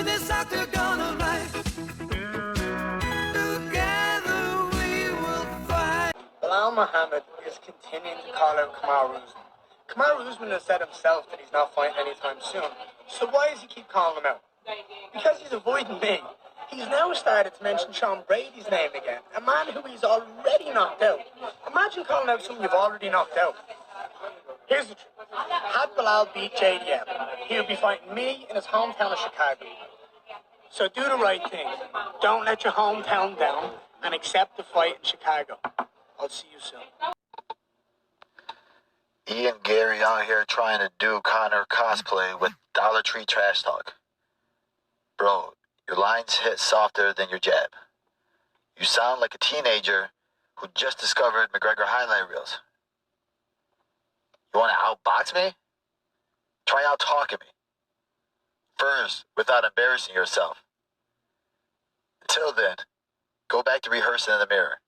in this octagon of life. Together we will fight. Bilal Muhammad is continuing to call out Kamaru Usman. Kamaru Usman has said himself that he's not fighting anytime soon. So why does he keep calling him out? Because he's avoiding me. He's now started to mention Sean Brady's name again, a man who he's already knocked out. Imagine calling out someone you've already knocked out. Here's the truth. Had Bilal beat JDM, he would be fighting me in his hometown of Chicago. So do the right thing. Don't let your hometown down and accept the fight in Chicago. I'll see you soon. Ian Garry out here trying to do Conor cosplay with Dollar Tree trash talk. Bro, your lines hit softer than your jab. You sound like a teenager who just discovered McGregor highlight reels. You want to outbox me? Try out talking me. First, without embarrassing yourself. Until then, go back to rehearsing in the mirror.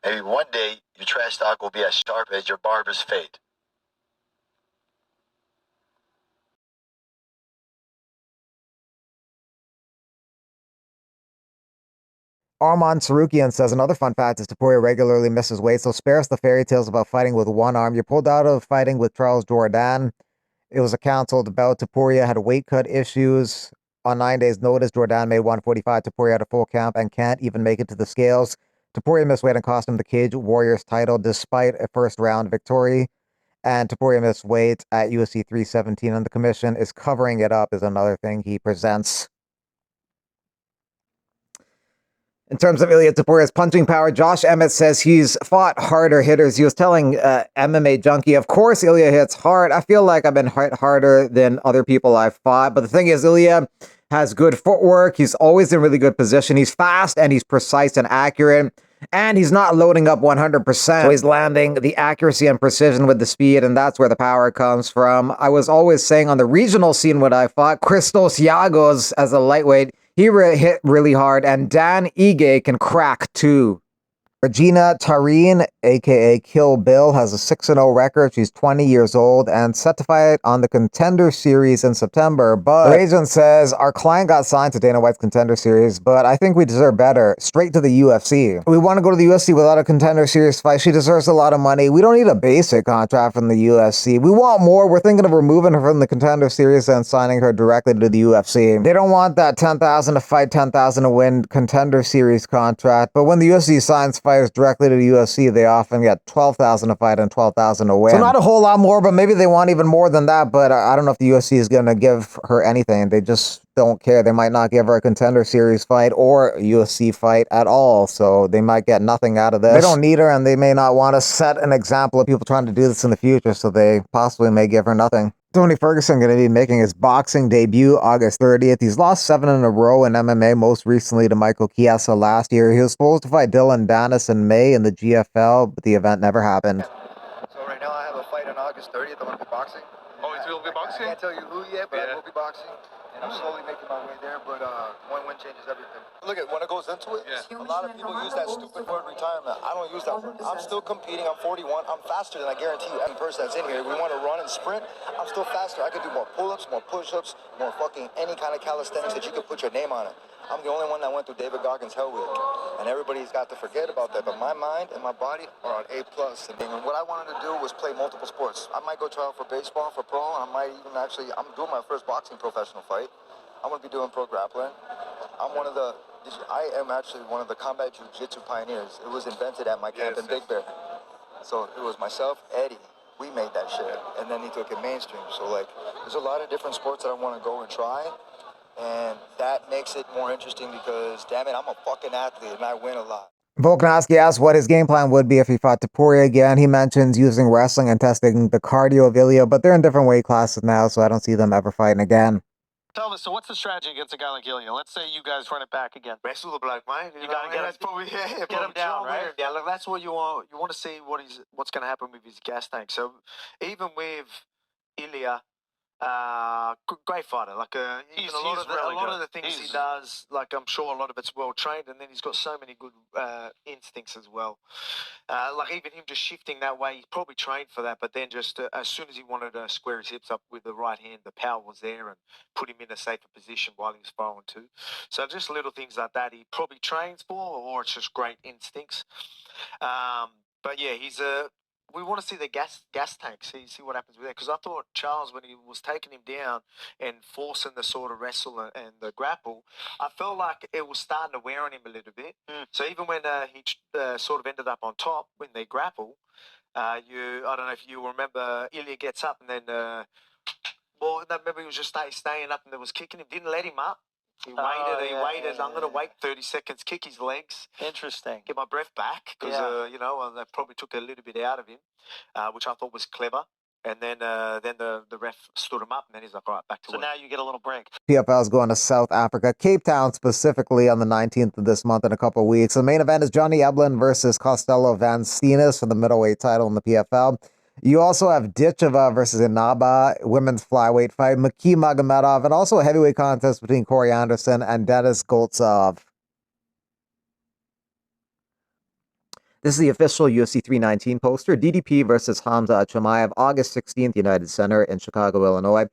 Maybe one day your trash talk will be as sharp as your barber's fade. Tsarukyan says another fun fact is Topuria regularly misses weight, so spare us the fairy tales about fighting with one arm. You're pulled out of fighting with Charles Jourdain. It was a canceled bout. Topuria had weight cut issues. On 9 days' notice, Jourdain made 145. Topuria had a full camp and can't even make it to the scales. Topuria missed weight and cost him the Cage Warriors title despite a first-round victory. And Topuria missed weight at UFC 317, and the commission is covering it up, is another thing he presents. In terms of Ilia Topuria's punching power, Josh Emmett says he's fought harder hitters. He was telling MMA Junkie, of course Ilia hits hard. I feel like I've been hit harder than other people I've fought. But the thing is, Ilia has good footwork. He's always in really good position. He's fast and he's precise and accurate. And he's not loading up 100%. So he's landing the accuracy and precision with the speed, and that's where the power comes from. I was always saying on the regional scene when I fought Christos Yagos as a lightweight, he hit really hard, and Dan Ige can crack too. Regina Tarin, a.k.a. Kill Bill, has a 6-0 record. She's 20 years old and set to fight on the Contender Series in September. But the agent says, our client got signed to Dana White's Contender Series, but I think we deserve better. Straight to the UFC. We want to go to the UFC without a Contender Series fight. She deserves a lot of money. We don't need a basic contract from the UFC. We want more. We're thinking of removing her from the Contender Series and signing her directly to the UFC. They don't want that $10,000 to fight, $10,000 to win Contender Series contract. But when the UFC signs fighters directly to the UFC, they often get $12,000 to fight and $12,000 to win. So not a whole lot more, but maybe they want even more than that. But I don't know if the UFC is going to give her anything. They just don't care. They might not give her a Contender Series fight or a UFC fight at all. So they might get nothing out of this. They don't need her, and they may not want to set an example of people trying to do this in the future. So they possibly may give her nothing. Tony Ferguson going to be making his boxing debut August 30th. He's lost 7 in a row in MMA, most recently to Michael Chiesa last year. He was supposed to fight Dylan Danis in May in the GFL, but the event never happened. So right now I have a fight on August 30th. I'm going to be boxing. Oh, you will be boxing? I can't tell you who yet, but I will be boxing. And I'm slowly making my way there, but one win changes everything. Look at when it goes into it, a lot of people use that stupid word retirement. I don't use that word. I'm still competing. I'm 41. I'm faster than I guarantee you every person that's in here. If we want to run and sprint, I'm still faster. I can do more pull-ups, more push-ups, more fucking any kind of calisthenics that you can put your name on it. I'm the only one that went through David Goggins' Hell Week. And everybody's got to forget about that. But my mind and my body are on A+. And what I wanted to do was play multiple sports. I might go try out for baseball, for pro. I might even actually, I'm doing my first boxing professional fight. I'm going to be doing pro grappling. I am actually one of the combat jiu-jitsu pioneers. It was invented at my camp in Big Bear. So it was myself, Eddie. We made that shit. And then he took it mainstream. So like, there's a lot of different sports that I want to go and try. And that makes it more interesting because, damn it, I'm a fucking athlete and I win a lot. Volkanovski asked what his game plan would be if he fought Topuria again. He mentions using wrestling and testing the cardio of Ilia, but they're in different weight classes now, so I don't see them ever fighting again. Tell us, so what's the strategy against a guy like Ilia? Let's say you guys run it back again. Wrestle the black man. You gotta get him down, right? Yeah, look, that's what you want. You want to see what's going to happen with his gas tank. So even with Ilia, Great fighter. Like even a lot of the things he does, like I'm sure a lot of it's well trained, and then he's got so many good instincts as well. Like even him just shifting that way, he probably trained for that, but then just as soon as he wanted to square his hips up with the right hand, the power was there and put him in a safer position while he was firing too. So just little things like that he probably trains for, or it's just great instincts. But yeah, he's a. We want to see the gas tank, see what happens with that. Because I thought Charles, when he was taking him down and forcing the sort of wrestle and the grapple, I felt like it was starting to wear on him a little bit. So even when he sort of ended up on top when they grapple, I don't know if you remember, Ilya gets up and then, maybe he was just staying up and there was kicking him, didn't let him up. He waited. I'm going to wait 30 seconds, kick his legs. Interesting. Get my breath back because, that probably took a little bit out of him, which I thought was clever. And then the ref stood him up and then he's like, all right, back to work. So now you get a little break. PFL is going to South Africa, Cape Town specifically on the 19th of this month in a couple of weeks. The main event is Johnny Eblen versus Costello Van Steenis for the middleweight title in the PFL. You also have Ditcheva versus Inaba, women's flyweight fight, Maki Magomedov, and also a heavyweight contest between Corey Anderson and Denis Goltsov. This is the official UFC 319 poster, DDP versus Hamza Chimaev, August 16th, United Center in Chicago, Illinois.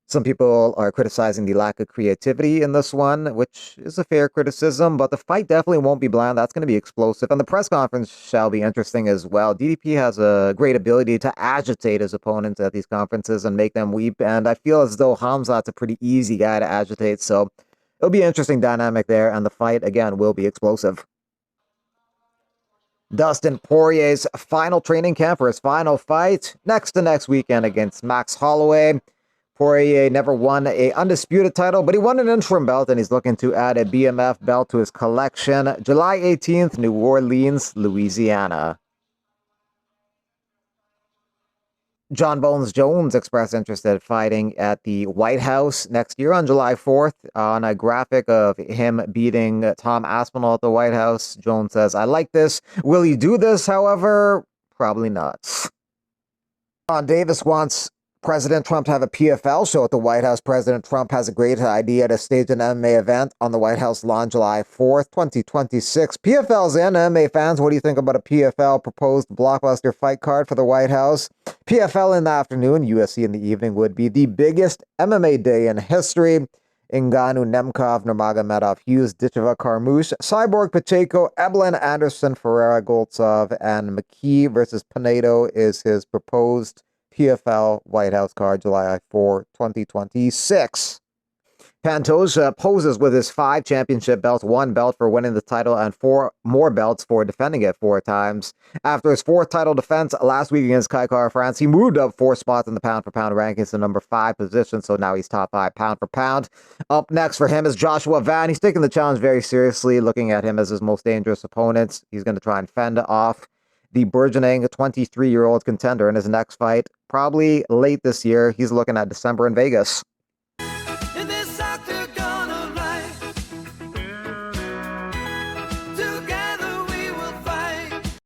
Some people are criticizing the lack of creativity in this one, which is a fair criticism, but the fight definitely won't be bland. That's going to be explosive, and the press conference shall be interesting as well. DDP has a great ability to agitate his opponents at these conferences and make them weep, and I feel as though Hamzat's a pretty easy guy to agitate, so it'll be an interesting dynamic there, and the fight, again, will be explosive. Dustin Poirier's final training camp for his final fight next weekend against Max Holloway. Poirier never won an undisputed title, but he won an interim belt, and he's looking to add a BMF belt to his collection. July 18th, New Orleans, Louisiana. John Bones Jones expressed interest in fighting at the White House next year on July 4th. On a graphic of him beating Tom Aspinall at the White House, Jones says, "I like this. Will he do this, however? Probably not." Ron Davis wants President Trump to have a PFL show at the White House. President Trump has a great idea to stage an MMA event on the White House lawn July 4th, 2026. PFL's and MMA fans, what do you think about a PFL proposed blockbuster fight card for the White House? PFL in the afternoon, UFC in the evening would be the biggest MMA day in history. Ngannou, Nemkov, Nurmagomedov, Hughes, Ditcheva, Carmouche, Cyborg, Pacheco, Eblen, Anderson, Ferreira, Goltsov, and McKee versus Pinedo is his proposed PFL White House card, July 4, 2026. Pantoja poses with his 5 championship belts, 1 belt for winning the title, and 4 more belts for defending it 4 times. After his 4th title defense last week against Kai Kara-France, he moved up 4 spots in the pound-for-pound rankings to number 5 position, so now he's top 5 pound-for-pound. Up next for him is Joshua Van. He's taking the challenge very seriously, looking at him as his most dangerous opponent. He's going to try and fend off the burgeoning 23-year-old contender in his next fight, probably late this year. He's looking at December in Vegas.